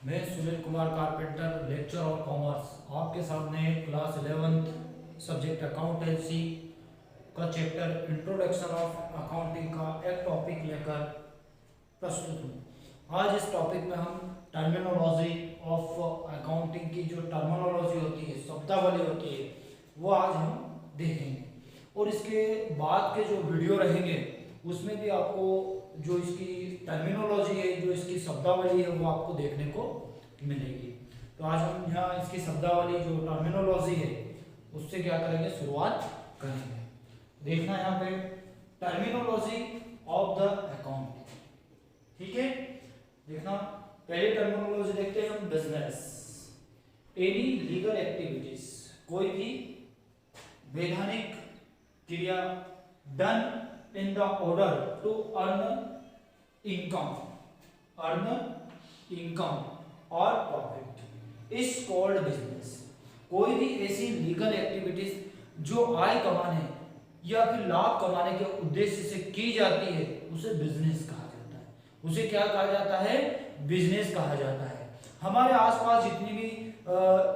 मैं Sunil Kumar carpenter, lecture of commerce, आपके सामने क्लास 11th सब्जेक्ट अकाउंटेंसी का चैप्टर इंट्रोडक्शन ऑफ अकाउंटिंग का एक टॉपिक लेकर प्रस्तुत हूँ। आज इस टॉपिक में हम टर्मिनोलॉजी ऑफ अकाउंटिंग की जो टर्मिनोलॉजी होती है, शब्दावली होती है, वो आज हम देखेंगे। और इसके बाद के जो वीडियो रहेंगे उसमें भी आपको जो इसकी टर्मिनोलॉजी है, जो इसकी शब्दावली है, वो आपको देखने को मिलेगी। तो आज हम यहाँ इसकी शब्दावली जो टर्मिनोलॉजी है उससे क्या करेंगे, शुरुआत करेंगे। देखना यहाँ पे टर्मिनोलॉजी ऑफ द अकाउंट, ठीक है। देखना पहले टर्मिनोलॉजी देखते हैं हम, बिजनेस। एनी लीगल एक्टिविटीज, कोई भी वैधानिक क्रिया done in the order to earn income or profit is called business। कोई भी ऐसी लीगल एक्टिविटीज जो आय कमाने या फिर लाभ कमाने के उद्देश्य से की जाती है उसे बिजनेस कहा जाता है। उसे क्या कहा जाता है, बिजनेस कहा जाता है। हमारे आसपास जितनी भी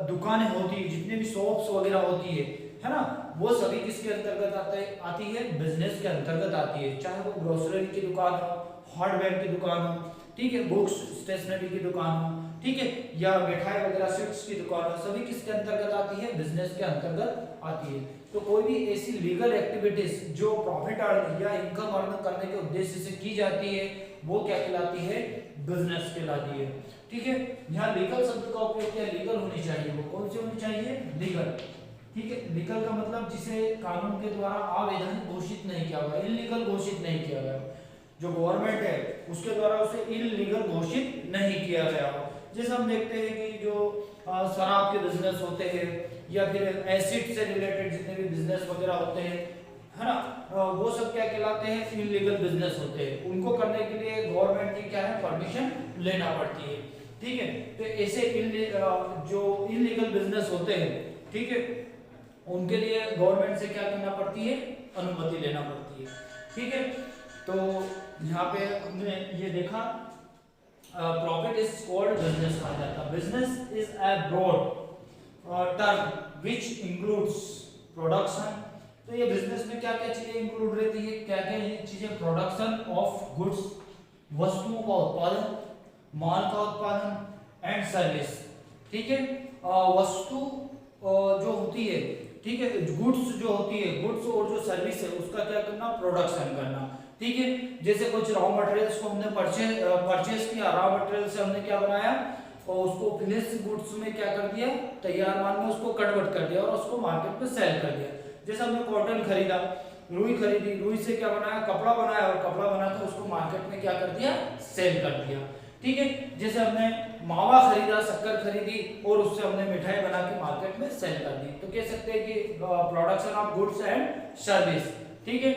दुकानें होती है, जितनी भी शॉप्स वगैरह होती है ना, वो सभी किसके अंतर्गत आती है, बिजनेस के अंतर्गत आती है। चाहे वो ग्रोसरी की दुकान हो, हार्डवेयर की दुकान हो, ठीक है, बुक्स स्टेशनरी की दुकान हो, ठीक है, या मिठाई वगैरह स्वीट्स की दुकान हो, सभी किसके अंतर्गत आती है, बिजनेस के अंतर्गत आती है। तो कोई भी ऐसी लीगल एक्टिविटीज जो प्रॉफिट अर्न या इनकम अर्न करने के उद्देश्य से की जाती है वो क्या कहलाती है, बिजनेस कहलाती है, ठीक है। यहाँ लीगल शब्द का उपयोग किया, लीगल होनी चाहिए, वो कौन सी होनी चाहिए, लीगल, ठीक है। लीगल का मतलब जिसे कानून के द्वारा अवैधानिक घोषित नहीं किया गया, इलीगल घोषित नहीं किया गया। जो गवर्नमेंट है उसके द्वारा उसे इलीगल घोषित नहीं किया गया। जैसे हम देखते हैं कि जो शराब के बिजनेस होते हैं या फिर एसिड से रिलेटेड जितने भी बिजनेस वगैरह होते हैं, है ना, वो सब क्या कहलाते हैं, इलीगल बिजनेस होते हैं। उनको करने के लिए गवर्नमेंट की क्या है, परमिशन लेना पड़ती है, ठीक है। तो ऐसे जो इलीगल बिजनेस होते हैं, ठीक है, उनके लिए गवर्नमेंट से क्या करना पड़ती है, अनुमति लेना पड़ती है, ठीक है। तो यहाँ पे हमने ये देखा, प्रॉफिट इज कॉल्ड बिजनेस कहा जाता है। Business is a broad term which includes production. तो ये बिजनेस में क्या क्या चीजें इंक्लूड रहती है, क्या क्या चीजें, प्रोडक्शन ऑफ गुड्स, वस्तुओं का उत्पादन, माल का उत्पादन, एंड सर्विस, ठीक है। वस्तु जो होती है, ठीक है, गुड्स जो होती है, गुड्स और जो सर्विस है उसका क्या करना, प्रोडक्शन करना, ठीक है। जैसे कुछ रॉ मटेरियल्स को हमने परचेज किया, रॉ मटेरियल से हमने क्या बनाया और उसको फिनिश गुड्स में क्या कर दिया, तैयार माल में उसको कन्वर्ट कर दिया और उसको मार्केट में सेल कर दिया। जैसे हमने कॉटन खरीदा, रुई खरीदी, रुई से क्या बनाया, कपड़ा बनाया और कपड़ा बनाकर उसको मार्केट में क्या कर दिया, सेल कर दिया, ठीक है। जैसे हमने मावा खरीदा, शक्कर खरीदी और उससे हमने मिठाई बना के मार्केट में सेल कर दी। तो कह सकते हैं कि production of goods and service, ठीक है।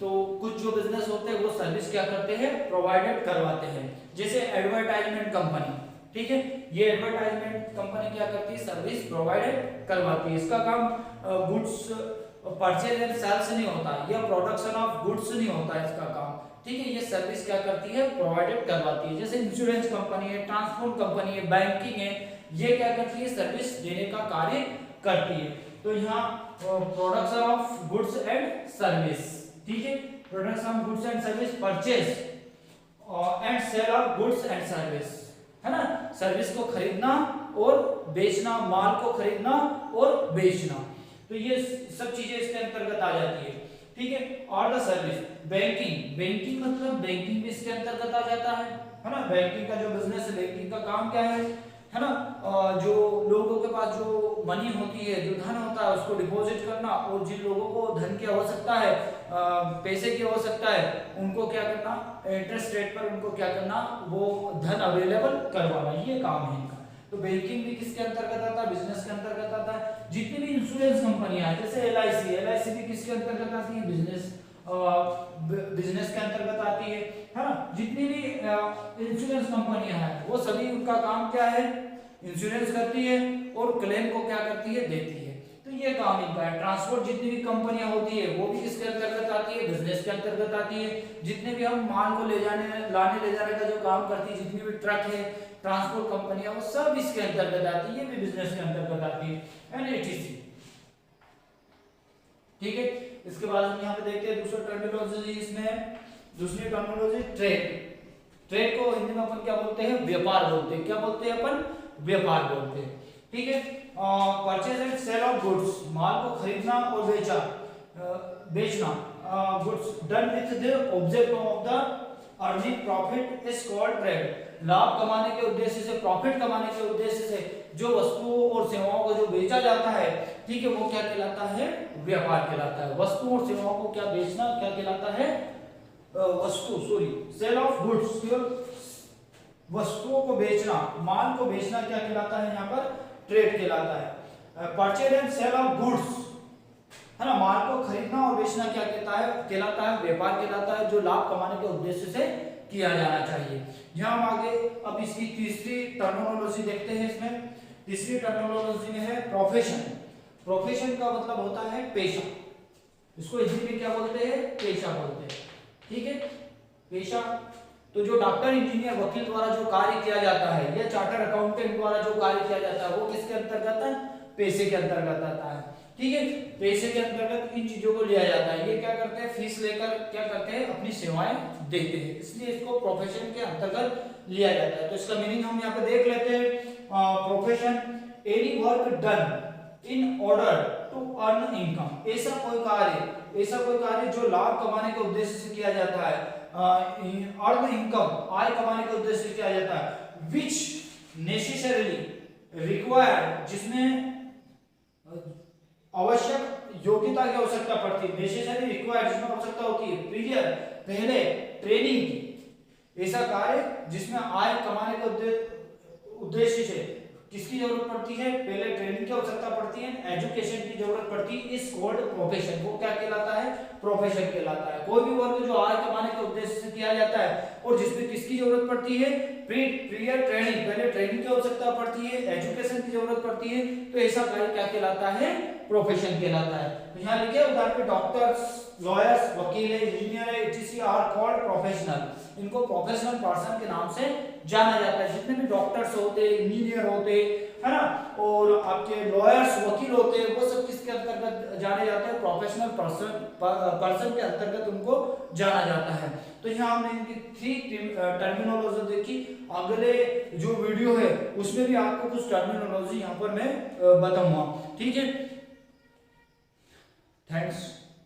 तो कुछ जो बिजनेस होते हैं वो सर्विस क्या करते हैं, प्रोवाइडेड करवाते हैं। जैसे एडवर्टाइजमेंट कंपनी, ठीक है, ये एडवर्टाइजमेंट कंपनी क्या करती है, सर्विस प्रोवाइडेड करवाती है। इसका काम गुड्स परचेज एंड सेल्स नहीं होता, या प्रोडक्शन ऑफ गुड्स नहीं होता इसका काम, ठीक है। ये सर्विस क्या करती है, प्रोवाइडेड करवाती है। जैसे इंश्योरेंस कंपनी है, ट्रांसपोर्ट कंपनी है, बैंकिंग है, ये क्या करती है, सर्विस देने का कार्य करती है। तो यहाँ production of goods and service, ठीक है, production of goods and service, purchase and sale of goods and service, है ना, सर्विस को खरीदना और बेचना, माल को खरीदना और बेचना। तो ये सब चीजें इसके अंतर्गत आ जाती है, ठीक है। और द सर्विस, बैंकिंग, बैंकिंग मतलब बैंकिंग भी इसके अंतर्गत आ जाता है ना। बैंकिंग का जो बिजनेस है, बैंकिंग का काम क्या है ना, जो लोगों के पास जो मनी होती है, जो धन होता है, उसको डिपॉजिट करना, और जिन लोगों को धन की आवश्यकता है, पैसे की आवश्यकता है, उनको क्या करना, इंटरेस्ट रेट पर उनको क्या करना, वो धन अवेलेबल करवाना, ये काम है इनका। तो बैंकिंग भी किसके अंतर्गत आता है, बिजनेस के अंतर्गत आता है। जितनी भी इंश्योरेंस कंपनियां हैं, जैसे एलआईसी भी किसके अंतर्गत आती है, बिजनेस के अंतर्गत आती है ना। जितनी भी इंश्योरेंस कंपनियां हैं वो सभी, उनका काम क्या है, इंश्योरेंस करती है और क्लेम को क्या करती है, देती है। तो ये काम इनका है। ट्रांसपोर्ट जितनी भी कंपनियां होती है वो भी किसके अंतर्गत आती है, बिजनेस के अंतर्गत आती है। जितने भी हम माल को ले जाने लाने ले जाने का जो काम करती है, जितनी भी ट्रक है ट्रांसपोर्ट कंपनियां, वो सब इसके अंतर्गत आती है, ये भी बिजनेस के अंतर्गत आती है एंड etc। ठीक है, इसके बाद हम यहाँ पे देखते हैं दूसरा टर्मिनोलॉजी इसमें है, दूसरी टर्मिनोलॉजी ट्रेड। ट्रेड को हिंदी में अपन क्या बोलते हैं, व्यापार बोलते हैं। क्या बोलते हैं अपन, व्यापार बोलते हैं। ठीक है, purchase and sale of goods, माल को खरीदना और बेचना, goods done with the object of the earning profit is called trade. लाभ कमाने के उद्देश्य से, प्रॉफिट कमाने के उद्देश्य से जो वस्तुओं और सेवाओं को जो बेचा जाता है, ठीक है, वो क्या कहलाता है, व्यापार कहलाता है। वस्तुओं और सेवाओं को क्या बेचना क्या कहलाता है, सेल ऑफ गुड्स, वस्तुओं को बेचना, माल को बेचना क्या कहलाता है, यहाँ पर ट्रेड कहलाता है। Purchase and sale of goods है ना, माल को खरीदना और बेचना क्या कहलाता है, व्यापार कहलाता है, जो लाभ कमाने के उद्देश्य से किया जाना चाहिए। यहाँ हम आगे अब इसकी तीसरी टर्मिनोलॉजी देखते हैं। इसमें तीसरी टर्मिनोलॉजी में है प्रोफेशन। प्रोफेशन का मतलब होता है पेशा, इसको हिंदी में क्या बोलते हैं, पेशा बोलते हैं। ठीक है, पेशा। तो जो डॉक्टर, इंजीनियर, वकील द्वारा जो कार्य किया जाता है, या चार्टर अकाउंटेंट द्वारा जो कार्य किया जाता है, वो किसके अंतर्गत है, पेशे के अंतर्गत आता है। ठीक है, पैसे के अंतर्गत इन चीजों को लिया जाता है। ये क्या करते हैं, फीस लेकर क्या करते हैं, अपनी सेवाएं देते हैं, इसलिए इसको प्रोफेशन के अंतर्गत लिया जाता है। तो इसका मीनिंग हम यहाँ पे देख लेते हैं। Profession, any work done in order to earn income, ऐसा कोई कार्य जो लाभ कमाने के उद्देश्य से किया जाता है, अर्न इनकम, आय कमाने के उद्देश्य से किया जाता है, विच नेसेसरीली रिक्वायर्ड, जिसमें आवश्यक योग्यता की आवश्यकता पड़ती है, नेसेसरी रिक्वायर्ड, जिसमें आवश्यकता होती है, प्रीवियर, पहले ट्रेनिंग की, ऐसा कार्य जिसमें आय कमाने के उद्देश्य से किसकी जरूरत पड़ती है, पहले ट्रेनिंग की आवश्यकता पड़ती है, एजुकेशन की जरूरत पड़ती है, इस कॉल्ड प्रोफेशन, वो क्या कहलाता है, प्रोफेशन कहलाता है। कोई भी वर्क जो आय कमाने के उद्देश्य से किया जाता है और जिसमें किसकी जरूरत पड़ती है, प्रीवियर ट्रेनिंग, पहले ट्रेनिंग की आवश्यकता पड़ती है, एजुकेशन की जरूरत पड़ती है, तो ऐसा कार्य क्या कहलाता है, प्रोफेशन कहलाता है। तो यहाँ लिखे उदाहरण पे डॉक्टर्स, लॉयर्स, वकील है, इंजीनियर है, etc आर कॉल्ड प्रोफेशनल। इनको प्रोफेशनल पर्सन के नाम से जाना जाता है। जितने भी डॉक्टर्स होते, इंजीनियर होते है ना, और आपके लॉयर्स, वकील होते हैं, वो सब किसके अंतर्गत जाने जाते हैं, प्रोफेशनल पर्सन के अंतर्गत उनको जाना जाता है। तो यहाँ हमने इनकी 3 टर्मिनोलॉजी देखी। अगले जो वीडियो है उसमें भी आपको कुछ टर्मिनोलॉजी यहाँ पर मैं बताऊंगा। ठीक है, थैंक्स।